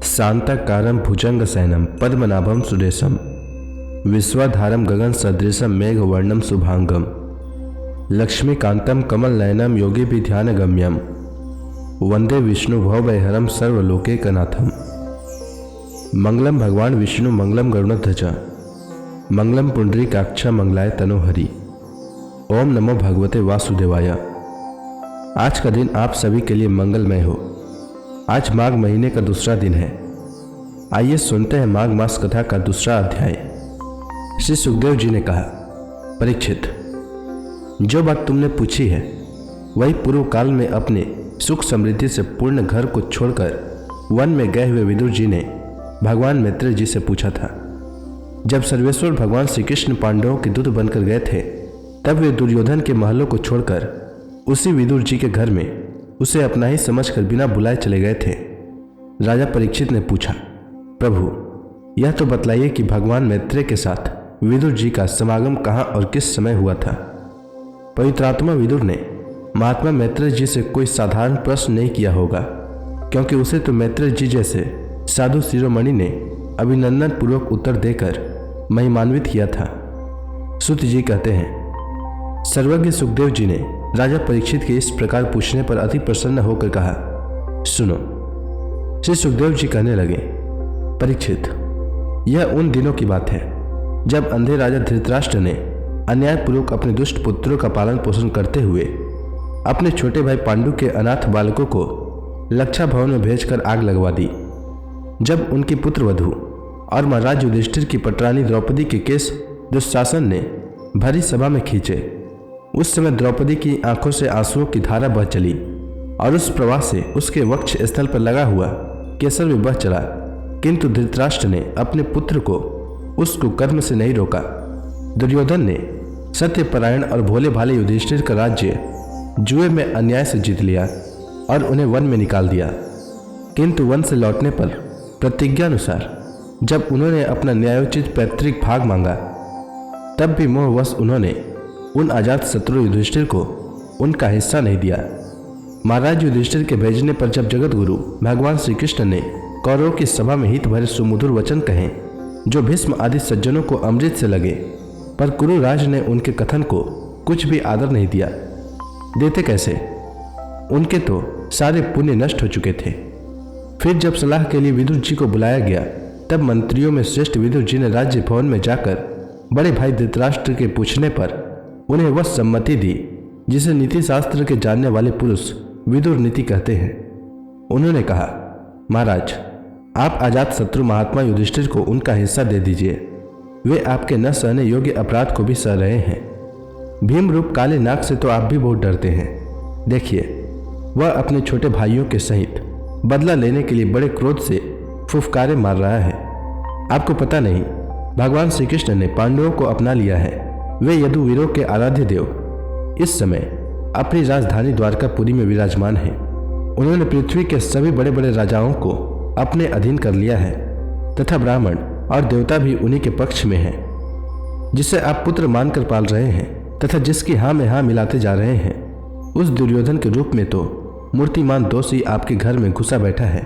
शांताकारं भुजंगशयनं पद्मनाभं सुरेशं विश्वाधारं गगनसदृशं मेघवर्णं शुभांगं लक्ष्मीकान्तं कमलनयनं योगिभिध्यानगम्यं वंदे विष्णु भवभयहरं सर्वलोकैकनाथं। मंगलम भगवान विष्णु मंगलम गरुड़ध्वज मंगलम पुंडरीकाक्ष मंगलाय तनोहरि। ओम नमो भगवते वासुदेवाय। आज का दिन आप सभी के लिए मंगलमय हो। आज माघ महीने का दूसरा दिन है। आइए सुनते हैं माघ मास कथा का दूसरा अध्याय। श्री सुखदेव जी ने कहा, परीक्षित, जो बात तुमने पूछी है वही पूर्व काल में अपने सुख समृद्धि से पूर्ण घर को छोड़कर वन में गए हुए विदुर जी ने भगवान मैत्रेय जी से पूछा था। जब सर्वेश्वर भगवान श्री कृष्ण पांडवों के दूत बनकर गए थे, तब वे दुर्योधन के महलों को छोड़कर उसी विदुर जी के घर में उसे अपना ही समझकर बिना बुलाए चले गए थे। राजा परीक्षित ने पूछा, प्रभु, यह तो बतलाइए कि भगवान मैत्रेय के साथ विदुर जी का समागम कहाँ और किस समय हुआ था। पवित्रात्मा विदुर ने महात्मा मैत्रेय जी से कोई साधारण प्रश्न नहीं किया होगा, क्योंकि उसे तो मैत्रेय जी जैसे साधु शिरोमणि ने अभिनंदन पूर्वक उत्तर देकर महिमान्वित किया था। सूत जी कहते हैं, सर्वज्ञ सुखदेव जी ने राजा परीक्षित के इस प्रकार पूछने पर अति प्रसन्न होकर कहा, सुनो। श्री सुखदेव जी कहने लगे, परीक्षित, यह उन दिनों की बात है जब अंधे राजा धृतराष्ट्र ने अन्यायपूर्वक अपने दुष्ट पुत्रों का पालन पोषण करते हुए अपने छोटे भाई पांडु के अनाथ बालकों को लक्षा भवन में भेजकर आग लगवा दी। जब उनकी पुत्रवधू और महाराज युधिष्ठिर की पटरानी द्रौपदी के केस दुशासन ने भरी सभा में खींचे, उस समय द्रौपदी की आंखों से आंसुओं की धारा बह चली और उस प्रवाह से उसके वक्ष स्थल पर लगा हुआ केसर भी बह चला। किंतु धृतराष्ट्र ने अपने पुत्र को उस कुकर्म से नहीं रोका। दुर्योधन ने सत्यपरायण और भोले भाले युधिष्ठिर का राज्य जुए में अन्याय से जीत लिया और उन्हें वन में निकाल दिया। किंतु वन से लौटने पर प्रतिज्ञानुसार जब उन्होंने अपना न्यायोचित पैतृक भाग मांगा, तब भी मोहवश उन्होंने उन अजात शत्रु युधिष्ठिर को उनका हिस्सा नहीं दिया। महाराज युधिष्ठिर के भेजने पर जब जगत गुरु भगवान श्री कृष्ण ने कौरवों की सभा में हित भरे सुमधुर वचन कहे, जो भीष्म आदि सज्जनों को अमृत से लगे, पर कुरुराज ने उनके कथन को कुछ भी आदर नहीं दिया। देते कैसे? उनके तो सारे पुण्य नष्ट हो चुके थे। फिर जब सलाह के लिए विदुर जी को बुलाया गया, तब मंत्रियों में श्रेष्ठ विदुर जी ने राज्य भवन में जाकर बड़े भाई धृतराष्ट्र के पूछने पर उन्हें वह सम्मति दी जिसे नीति शास्त्र के जानने वाले पुरुष विदुर नीति कहते हैं। उन्होंने कहा, महाराज, आप अजात शत्रु महात्मा युधिष्ठिर को उनका हिस्सा दे दीजिए। वे आपके न सहने योग्य अपराध को भी सह रहे हैं। भीम रूप काले नाग से तो आप भी बहुत डरते हैं। देखिए, वह अपने छोटे भाइयों के सहित बदला लेने के लिए बड़े क्रोध से फुफकारे मार रहा है। आपको पता नहीं, भगवान श्री कृष्ण ने पांडवों को अपना लिया है। वे यदुवीरों के आराध्य देव इस समय अपनी राजधानी द्वारकापुरी में विराजमान हैं। उन्होंने पृथ्वी के सभी बड़े बड़े राजाओं को अपने अधीन कर लिया है तथा ब्राह्मण और देवता भी उन्हीं के पक्ष में हैं। जिसे आप पुत्र मानकर पाल रहे हैं तथा जिसकी हाँ में हाँ मिलाते जा रहे हैं, उस दुर्योधन के रूप में तो मूर्तिमान दोषी आपके घर में घुसा बैठा है।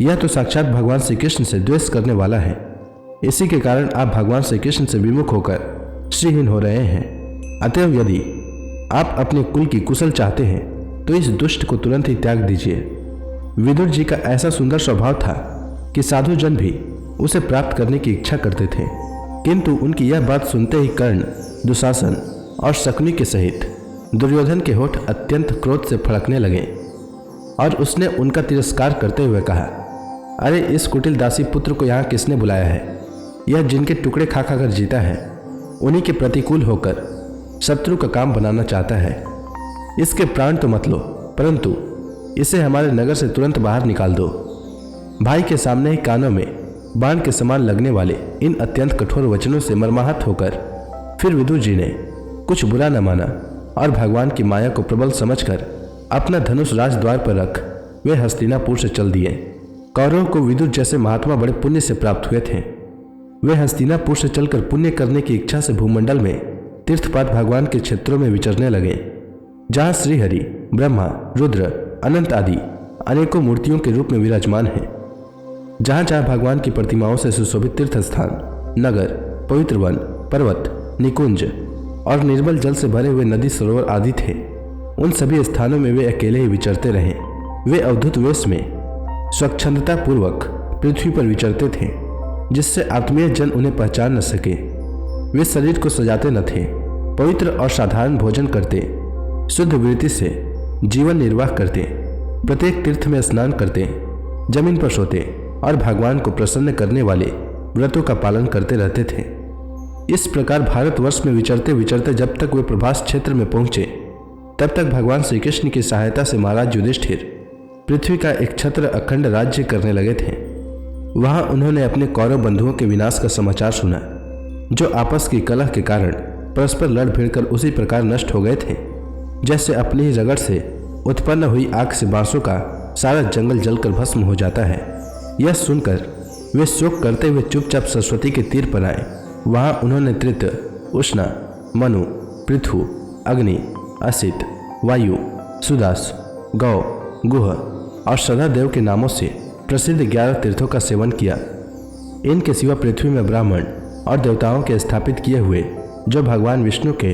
यह तो साक्षात भगवान श्री कृष्ण से द्वेष करने वाला है। इसी के कारण आप भगवान श्री कृष्ण से विमुख होकर श्रीहीन हो रहे हैं। अतएव यदि आप अपने कुल की कुशल चाहते हैं तो इस दुष्ट को तुरंत ही त्याग दीजिए। विदुर जी का ऐसा सुंदर स्वभाव था कि साधु जन भी उसे प्राप्त करने की इच्छा करते थे, किंतु उनकी यह बात सुनते ही कर्ण, दुशासन और शकुनि के सहित दुर्योधन के होठ अत्यंत क्रोध से फड़कने लगे और उसने उनका तिरस्कार करते हुए कहा, अरे, इस कुटिल दासी पुत्र को यहाँ किसने बुलाया है? यह जिनके टुकड़े खा खाकर जीता है, उन्हीं के प्रतिकूल होकर शत्रु का काम बनाना चाहता है। इसके प्राण तो मत लो, परंतु इसे हमारे नगर से तुरंत बाहर निकाल दो। भाई के सामने ही कानों में बाण के समान लगने वाले इन अत्यंत कठोर वचनों से मर्माहत होकर फिर विदुर जी ने कुछ बुरा न माना और भगवान की माया को प्रबल समझकर अपना धनुष राजद्वार पर रख वे हस्तिनापुर से चल दिए। कौरवों को विदुर जैसे महात्मा बड़े पुण्य से प्राप्त हुए थे। वे हस्तिनापुर से चलकर पुण्य करने की इच्छा से भूमंडल में तीर्थपात भगवान के क्षेत्रों में विचरने लगे, जहाँ श्रीहरि, ब्रह्मा, रुद्र, अनंत आदि अनेकों मूर्तियों के रूप में विराजमान हैं। जहाँ जहाँ भगवान की प्रतिमाओं से सुशोभित तीर्थ स्थान, नगर, पवित्र वन, पर्वत, निकुंज और निर्मल जल से भरे हुए नदी सरोवर आदि थे, उन सभी स्थानों में वे अकेले ही विचरते रहे। वे अवधूत वेश में स्वच्छंदता पूर्वक पृथ्वी पर विचरते थे, जिससे आत्मीय जन उन्हें पहचान न सके। वे शरीर को सजाते न थे, पवित्र और साधारण भोजन करते, शुद्ध वृत्ति से जीवन निर्वाह करते, प्रत्येक तीर्थ में स्नान करते, जमीन पर सोते और भगवान को प्रसन्न करने वाले व्रतों का पालन करते रहते थे। इस प्रकार भारतवर्ष में विचरते विचरते जब तक वे प्रभास क्षेत्र में पहुंचे, तब तक भगवान श्री कृष्ण की सहायता से महाराज युधिष्ठिर पृथ्वी का एक छत्र अखंड राज्य करने लगे थे। वहां उन्होंने अपने कौरव बंधुओं के विनाश का समाचार सुना, जो आपस की कलह के कारण परस्पर लड़ भिड़कर उसी प्रकार नष्ट हो गए थे, जैसे अपनी ही रगड़ से उत्पन्न हुई आग से बांसों का सारा जंगल जलकर भस्म हो जाता है। यह सुनकर वे शोक करते हुए चुपचाप सरस्वती के तीर पर आए। वहां उन्होंने त्रित, उष्णा, मनु, पृथु, अग्नि, असित, वायु, सुदास, गौ, गुह और सदादेव के नामों से प्रसिद्ध 11 तीर्थों का सेवन किया। इनके सिवा पृथ्वी में ब्राह्मण और देवताओं के स्थापित किए हुए जो भगवान विष्णु के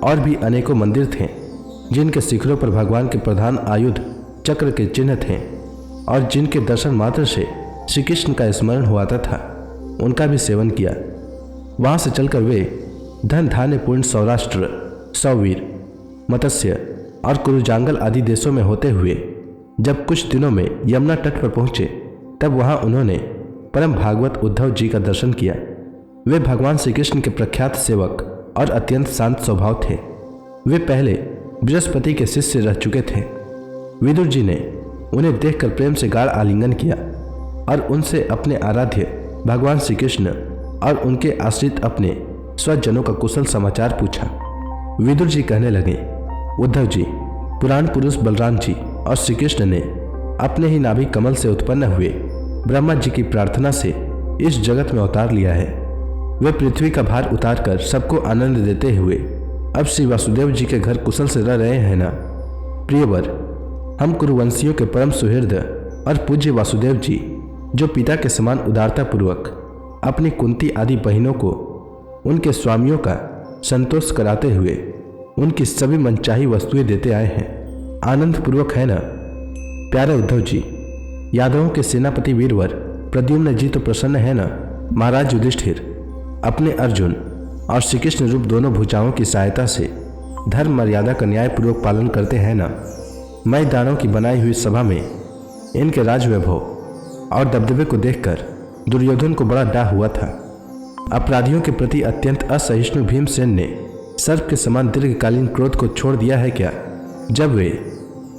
और भी अनेकों मंदिर थे, जिनके शिखरों पर भगवान के प्रधान आयुध चक्र के चिन्ह थे और जिनके दर्शन मात्र से श्री कृष्ण का स्मरण हुआता था, उनका भी सेवन किया। वहां से चलकर वे धन धान्य पूर्ण सौराष्ट्र, सौवीर, मत्स्य और कुरुजांगल आदि देशों में होते हुए जब कुछ दिनों में यमुना तट पर पहुंचे, तब वहां उन्होंने परम भागवत उद्धव जी का दर्शन किया। वे भगवान श्री कृष्ण के प्रख्यात सेवक और अत्यंत शांत स्वभाव थे। वे पहले बृहस्पति के शिष्य रह चुके थे। विदुर जी ने उन्हें देखकर प्रेम से गाढ़ आलिंगन किया और उनसे अपने आराध्य भगवान श्री कृष्ण और उनके आश्रित अपने स्वजनों का कुशल समाचार पूछा। विदुर जी कहने लगे, उद्धव जी, पुराण पुरुष बलराम जी और श्री कृष्ण ने अपने ही नाभि कमल से उत्पन्न हुए ब्रह्मा जी की प्रार्थना से इस जगत में अवतार लिया है। वे पृथ्वी का भार उतारकर सबको आनंद देते हुए अब श्री वासुदेव जी के घर कुशल से रह रहे हैं ना। प्रियवर, हम कुरुवंशियों के परम सुहृद और पूज्य वासुदेव जी, जो पिता के समान उदारता पूर्वक अपनी कुंती आदि बहनों को उनके स्वामियों का संतोष कराते हुए उनकी सभी मनचाही वस्तुएं देते आए हैं, आनंद पूर्वक है ना। प्यारे उद्धव जी, यादवों के सेनापति वीरवर प्रद्युम्न जी तो प्रसन्न है ना। महाराज युधिष्ठिर अपने अर्जुन और श्री कृष्ण रूप दोनों भुजाओं की सहायता से धर्म मर्यादा का न्यायपूर्वक पालन करते हैं ना। मैदानों की बनाई हुई सभा में इनके राजवैभव और दबदबे को देखकर दुर्योधन को बड़ा डाह हुआ था। अपराधियों के प्रति अत्यंत असहिष्णु भीमसेन ने सर्प के समान दीर्घकालीन क्रोध को छोड़ दिया है क्या। जब वे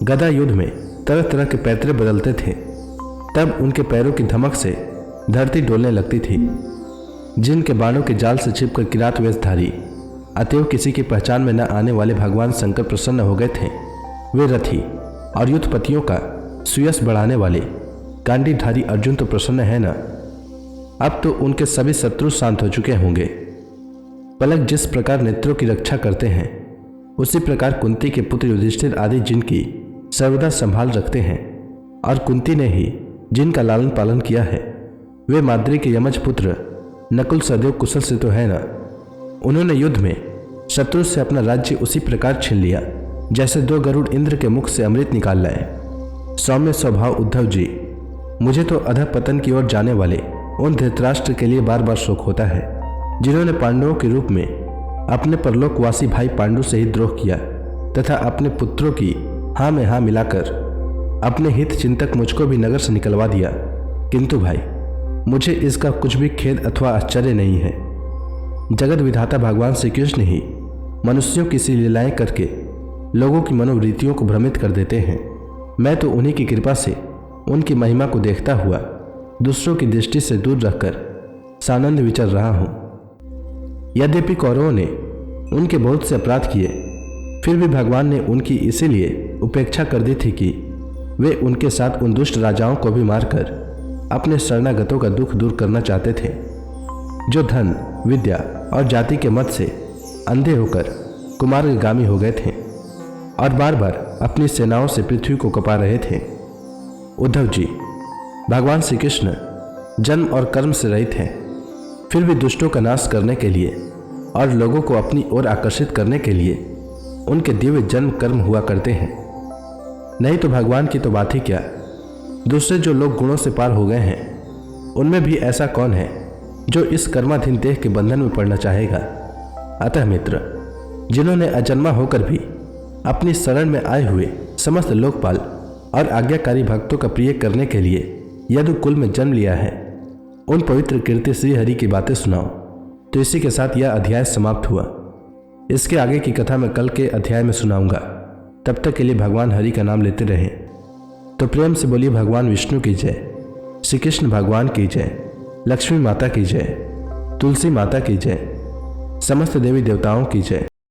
गदा युद्ध में तरह तरह के पैतरे बदलते थे, तब उनके पैरों की धमक से धरती डोलने लगती थी। जिनके बाणों के जाल से छिपकर किरात वेशधारी अतएव किसी की पहचान में न आने वाले भगवान शंकर प्रसन्न हो गए थे, वे रथी और युद्धपतियों का सुयश बढ़ाने वाले गांडीधारी अर्जुन तो प्रसन्न है ना। अब तो उनके सभी शत्रु शांत हो चुके होंगे। पलक जिस प्रकार नेत्रों की रक्षा करते हैं, उसी प्रकार कुंती के पुत्र युधिष्ठिर आदि जिनकी सर्वदा संभाल रखते हैं, और कुंती ने ही जिनका लालन पालन किया है, वे माद्री के यमज पुत्र नकुल सदैव कुशल से तो है ना। उन्होंने युद्ध में शत्रु से अपना राज्य उसी प्रकार छीन लिया जैसे 2 गरुड़ इंद्र के मुख से अमृत निकाल लाए। सौम्य स्वभाव उद्धव जी, मुझे तो अधः पतन की ओर जाने वाले उन धृतराष्ट्र के लिए बार बार शोक होता है, जिन्होंने पांडवों के रूप में अपने परलोकवासी भाई पांडु से ही द्रोह किया तथा अपने पुत्रों की हाँ में हाँ मिलाकर अपने हित चिंतक मुझको भी नगर से निकलवा दिया। किंतु भाई, मुझे इसका कुछ भी खेद अथवा आश्चर्य नहीं है। जगत विधाता भगवान श्री कृष्ण ही मनुष्यों की सी लीलाएं करके लोगों की मनोवृत्तियों को भ्रमित कर देते हैं। मैं तो उन्हीं की कृपा से उनकी महिमा को देखता हुआ दूसरों की दृष्टि से दूर रहकर सानंद विचर रहा हूँ। यद्यपि कौरवों ने उनके बहुत से अपराध किए, फिर भी भगवान ने उनकी इसीलिए उपेक्षा कर दी थी कि वे उनके साथ उन दुष्ट राजाओं को भी मारकर अपने शरणागतों का दुख दूर करना चाहते थे, जो धन, विद्या और जाति के मत से अंधे होकर कुमार्गामी हो गए थे और बार बार अपनी सेनाओं से पृथ्वी को कपा रहे थे। उद्धव जी, भगवान श्री कृष्ण जन्म और कर्म से रहित हैं, फिर भी दुष्टों का नाश करने के लिए और लोगों को अपनी ओर आकर्षित करने के लिए उनके दिव्य जन्म कर्म हुआ करते हैं। नहीं तो भगवान की तो बात ही क्या, दूसरे जो लोग गुणों से पार हो गए हैं उनमें भी ऐसा कौन है जो इस कर्माधीन देह के बंधन में पड़ना चाहेगा। अतः मित्र, जिन्होंने अजन्मा होकर भी अपनी शरण में आए हुए समस्त लोकपाल और आज्ञाकारी भक्तों का प्रिय करने के लिए यदु कुल में जन्म लिया है, उन पवित्र कीर्ति श्री हरि की बातें सुनाओ। तो इसी के साथ यह अध्याय समाप्त हुआ। इसके आगे की कथा मैं कल के अध्याय में सुनाऊंगा। तब तक के लिए भगवान हरि का नाम लेते रहें। तो प्रेम से बोलिए भगवान विष्णु की जय, श्री कृष्ण भगवान की जय, लक्ष्मी माता की जय, तुलसी माता की जय, समस्त देवी देवताओं की जय।